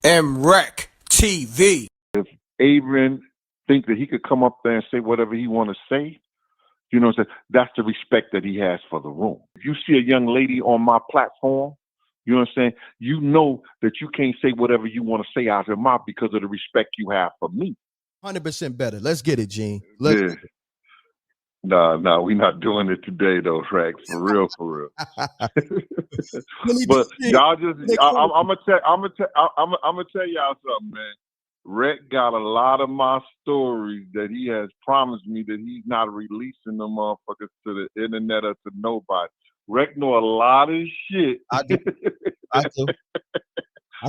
MREC TV. If Aaron think that he could come up there and say whatever he want to say, you know what I'm saying? That's the respect that he has for the room. If you see a young lady on my platform, you know what I'm saying? You know that you can't say whatever you want to say out of your mouth because of the respect you have for me. 100% better. Let's get it, Gene. Yeah. No, we're not doing it today though, Rex. For real, for real. But y'all I'm gonna tell y'all something, man. Rex got a lot of my stories that he has promised me that he's not releasing them motherfuckers to the internet or to nobody. Rex know a lot of shit. I do.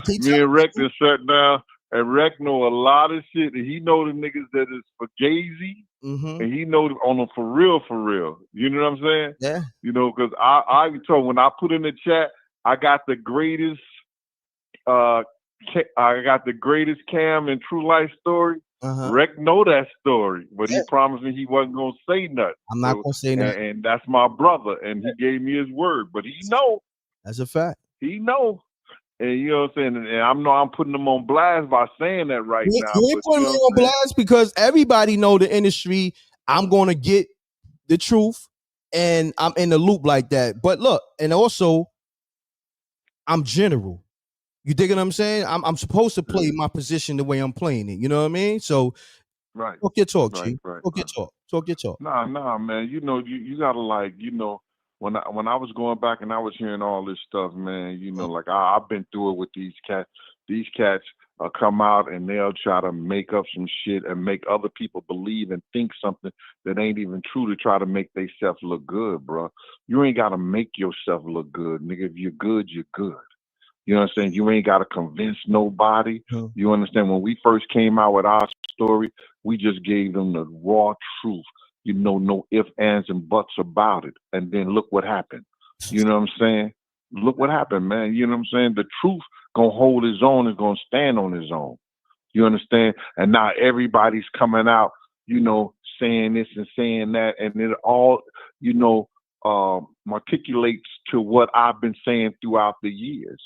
Me and Rex been shut down, and Rex know a lot of shit. And he know the niggas that is fugazi, and he know on them for real, for real. You know what I'm saying? Yeah. You know, because I told when I put in the chat, I got the greatest Cam and True Life story. Rex know that story, but he promised me he wasn't gonna say nothing. I'm not gonna say nothing. And that's my brother, and he gave me his word. But he know. That's a fact. He know. And you know what I'm saying? And I'm putting him on blast by saying that right now. You ain't putting me on blast because everybody know the industry. I'm gonna get the truth, and I'm in the loop like that. But look, and also, I'm general. You dig what I'm saying? I'm supposed to play my position the way I'm playing it. You know what I mean? So, talk your talk, G. Talk your talk. Talk your talk. Nah, man. You know, you gotta like, you know, when I was going back and I was hearing all this stuff, man. You know, like I've been through it with these cats. These cats come out and they'll try to make up some shit and make other people believe and think something that ain't even true to try to make themselves look good, bro. You ain't gotta make yourself look good, nigga. If you're good, you're good. You know what I'm saying? You ain't got to convince nobody. You understand? When we first came out with our story, we just gave them the raw truth. You know, no ifs, ands, and buts about it. And then look what happened. You know what I'm saying? Look what happened, man. You know what I'm saying? The truth gonna hold his own and gonna stand on his own. You understand? And now everybody's coming out, you know, saying this and saying that, and it all, you know, articulates to what I've been saying throughout the years.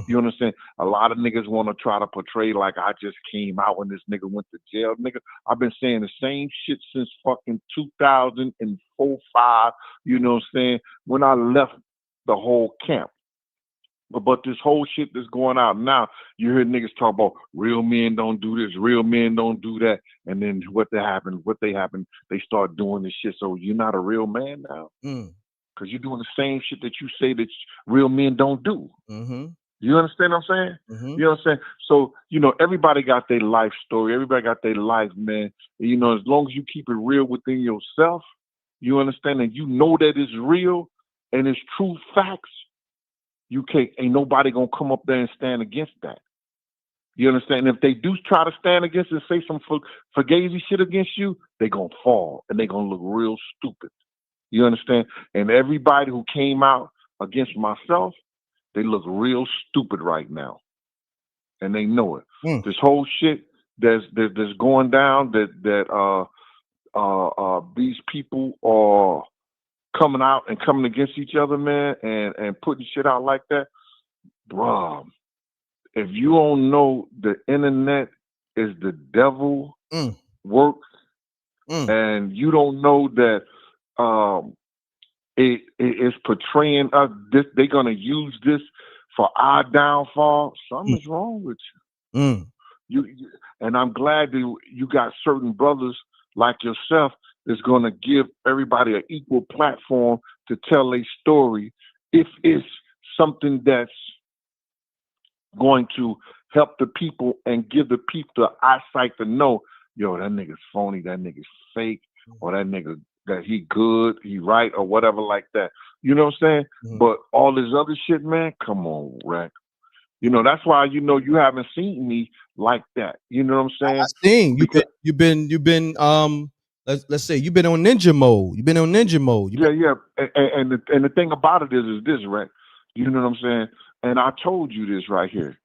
You understand? A lot of niggas want to try to portray like I just came out when this nigga went to jail. Nigga, I've been saying the same shit since fucking 2004, 5, you know what I'm saying? When I left the whole camp. But this whole shit that's going out now, you hear niggas talk about real men don't do this, real men don't do that. And then what they start doing this shit. So you're not a real man now? Because you're doing the same shit that you say that real men don't do. You understand what I'm saying? You know what I'm saying? So, you know, everybody got their life story. Everybody got their life, man. And, you know, as long as you keep it real within yourself, you understand, and you know that it's real and it's true facts, ain't nobody gonna come up there and stand against that. You understand? And if they do try to stand against and say some fugazi shit against you, they gonna fall and they gonna look real stupid. You understand? And everybody who came out against myself, they look real stupid right now, and they know it. This whole shit that's going down, that these people are coming out and coming against each other, man, and putting shit out like that, bro. If you don't know the internet is the devil works, and you don't know that it is portraying us. They're gonna use this for our downfall. Something's wrong with you. And I'm glad that you got certain brothers like yourself that's gonna give everybody an equal platform to tell a story. If it's something that's going to help the people and give the people the eyesight to know, yo, that nigga's phony, that nigga's fake, or that nigga that he good, he right, or whatever like that. You know what I'm saying? But all this other shit, man, come on, Rex. You know, that's why, you know, you haven't seen me like that. You know what I'm saying? I've seen you've been let's say you've been on ninja mode. You've been on ninja mode. Yeah. And the thing about it is this, Rex. You know what I'm saying? And I told you this right here.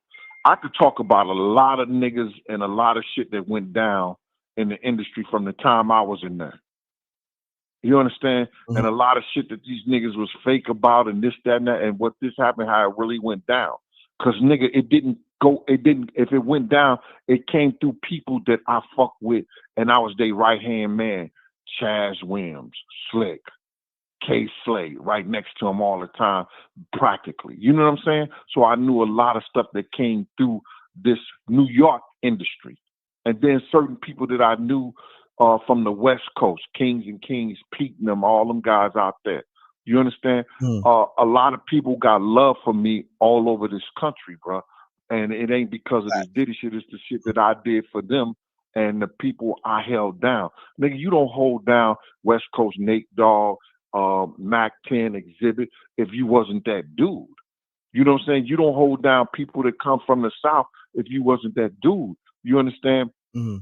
I could talk about a lot of niggas and a lot of shit that went down in the industry from the time I was in there. You understand? And a lot of shit that these niggas was fake about and this, that, and that, and what this happened, how it really went down. Because, nigga, it didn't go. It didn't. If it went down, it came through people that I fuck with, and I was their right hand man. Chaz Williams, Slick, K Slade, right next to him all the time, practically. You know what I'm saying? So I knew a lot of stuff that came through this New York industry, and then certain people that I knew from the West Coast, Kings and Kings, Pete and them, all them guys out there. You understand? A lot of people got love for me all over this country, bro. And it ain't because of this Diddy shit. It's the shit that I did for them and the people I held down. Nigga, you don't hold down West Coast Nate Dogg, Mac 10, Exhibit if you wasn't that dude. You know what I'm saying? You don't hold down people that come from the South if you wasn't that dude. You understand? Mm-hmm.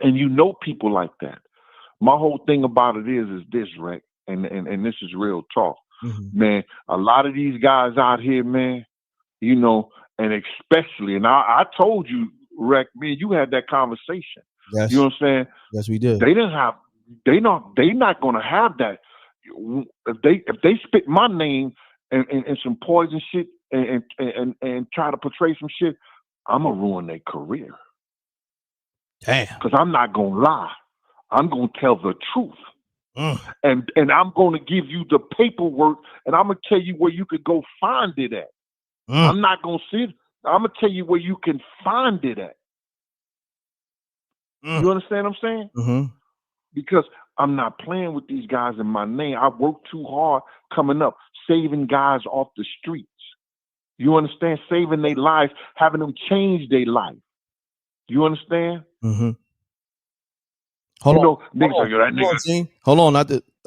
And you know people like that. My whole thing about it is this, Rick, and this is real talk. Mm-hmm. Man, a lot of these guys out here, man, you know, and especially, and I told you, Rick, man, you had that conversation. Yes. You know what I'm saying? Yes, we did. They not gonna have that. If they spit my name and some poison shit and try to portray some shit, I'm gonna ruin their career. Damn. Because I'm not gonna lie. I'm gonna tell the truth. And I'm gonna give you the paperwork, and I'm gonna tell you where you could go find it at. I'm not gonna sit. I'm gonna tell you where you can find it at. You understand what I'm saying? Mm-hmm. Because I'm not playing with these guys in my name. I worked too hard coming up, saving guys off the streets. You understand? Saving their lives, having them change their life. You understand? Mm-hmm. Hold on.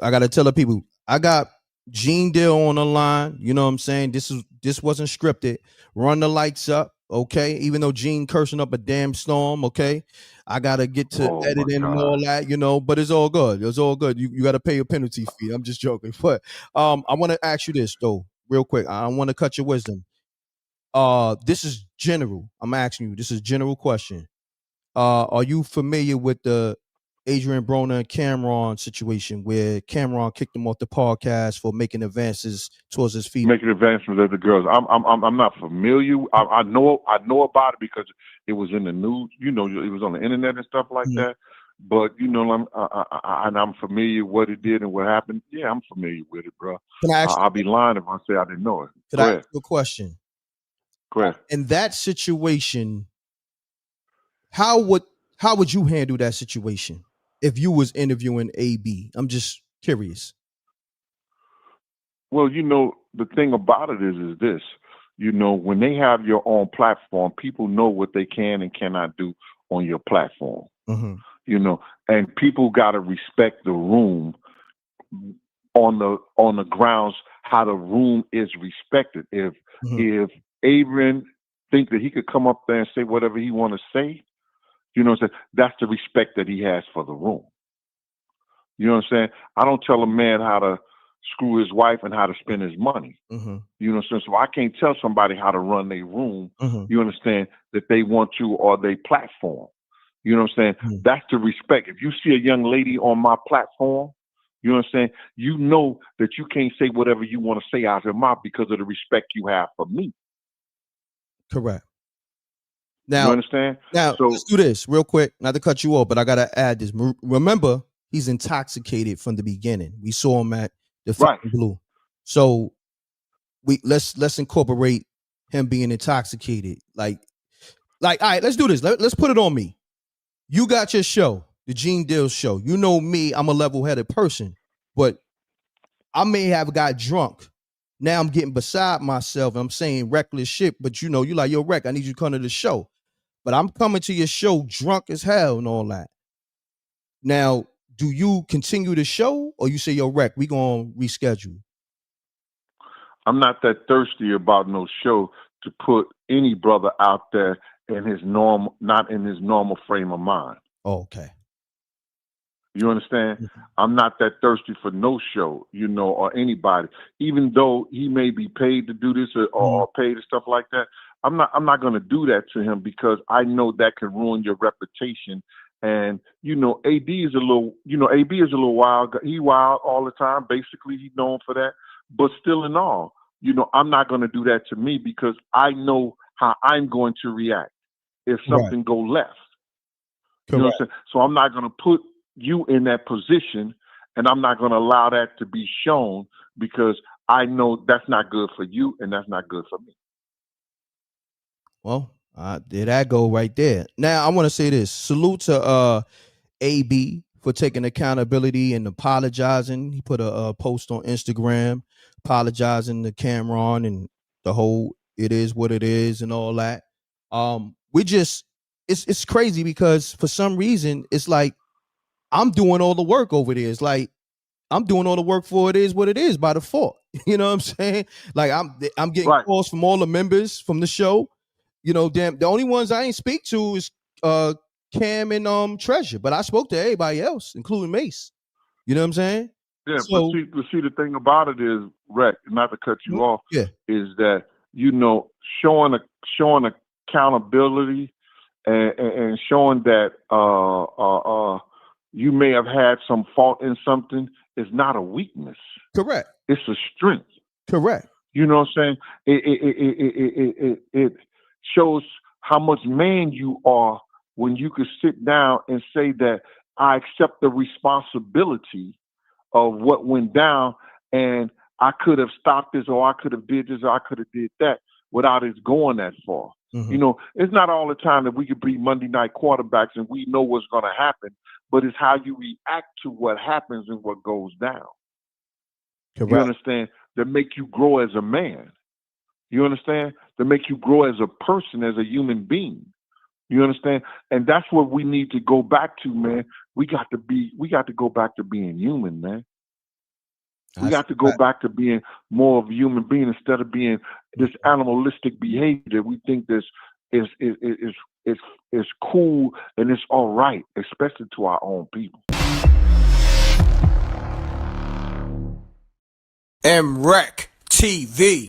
I gotta tell the people. I got Gene Deal on the line. You know what I'm saying? This wasn't scripted. Run the lights up, okay? Even though Gene cursing up a damn storm, okay? I gotta get to editing and all that, you know, but it's all good. It's all good. You gotta pay a penalty fee. I'm just joking. But I want to ask you this though, real quick. I want to cut your wisdom. This is general. I'm asking you. This is a general question. Are you familiar with the Adrian Broner and Cameron situation where Cameron kicked him off the podcast for making advances towards his feet? Making advancements of the girls. I'm not familiar. I know about it because it was in the news. You know, it was on the internet and stuff like that. But you know, I'm familiar with what it did and what happened. Yeah, I'm familiar with it, bro. I'll be lying if I say I didn't know it. Could I ask you a question? Go ahead. In that situation, how would you handle that situation if you was interviewing AB? I'm just curious. Well, you know, the thing about it is this. You know, when they have your own platform, people know what they can and cannot do on your platform. Mm-hmm. You know, and people got to respect the room on the grounds how the room is respected. If Adrian think that he could come up there and say whatever he want to say, you know what I'm saying? That's the respect that he has for the room. You know what I'm saying? I don't tell a man how to screw his wife and how to spend his money. Mm-hmm. You know what I'm saying? So I can't tell somebody how to run their room. Mm-hmm. You understand? That they want to or their platform. You know what I'm saying? Mm-hmm. That's the respect. If you see a young lady on my platform, you know what I'm saying? You know that you can't say whatever you want to say out of your mouth because of the respect you have for me. Correct. Now, you understand? Now, so, let's do this real quick. Not to cut you off, but I gotta add this. Remember, he's intoxicated from the beginning. We saw him at the Blue. So let's incorporate him being intoxicated. Like, all right, let's do this. Let's put it on me. You got your show, the Gene Deal show. You know me, I'm a level-headed person, but I may have got drunk. Now I'm getting beside myself. I'm saying reckless shit, but you know, you like, yo, Rec, I need you to come to the show. But I'm coming to your show drunk as hell and all that. Now, do you continue the show or you say, yo, Rec, we gonna reschedule? I'm not that thirsty about no show to put any brother out there not in his normal frame of mind. Oh, okay. You understand? Mm-hmm. I'm not that thirsty for no show, you know, or anybody. Even though he may be paid to do this or paid and stuff like that, I'm not going to do that to him because I know that can ruin your reputation. And you know, AB is a little wild. He wild all the time. Basically, he's known for that. But still, in all, you know, I'm not going to do that to me because I know how I'm going to react if Right. something go left. You know what Correct. I'm saying? So I'm not going to put you in that position, and I'm not going to allow that to be shown because I know that's not good for you and that's not good for me. Well, there that go right there. Now I want to say this. Salute to AB for taking accountability and apologizing. He put a post on Instagram apologizing to Cameron and the whole "it is what it is" and all that. We just it's crazy because for some reason it's like I'm doing all the work over there. It's like I'm doing all the work for "it is what it is" by default. You know what I'm saying? Like I'm getting Right. calls from all the members from the show. You know, damn, the only ones I ain't speak to is Cam and Treasure, but I spoke to everybody else, including Mace. You know what I'm saying? Yeah, So but see, the thing about it is, Rec, not to cut you off, yeah, is that showing accountability and showing that you may have had some fault in something is not a weakness. correct, It's a strength. correct, You know what I'm saying? It shows how much man you are when you could sit down and say that I accept the responsibility of what went down, and I could have stopped this, or I could have did this, or I could have did that without it going that far. Mhm. You know, it's not all the time that we could be Monday night quarterbacks and we know what's going to happen, but it's how you react to what happens and what goes down. correct. You understand? That make you grow as a man. You understand? That make you grow as a person, as a human being. You understand? And that's what we need to go back to, man. We got to go back to being human, man. We got to go back to being more of a human being instead of being this animalistic behavior that we think this is cool and it's all right, especially to our own people. MREC TV.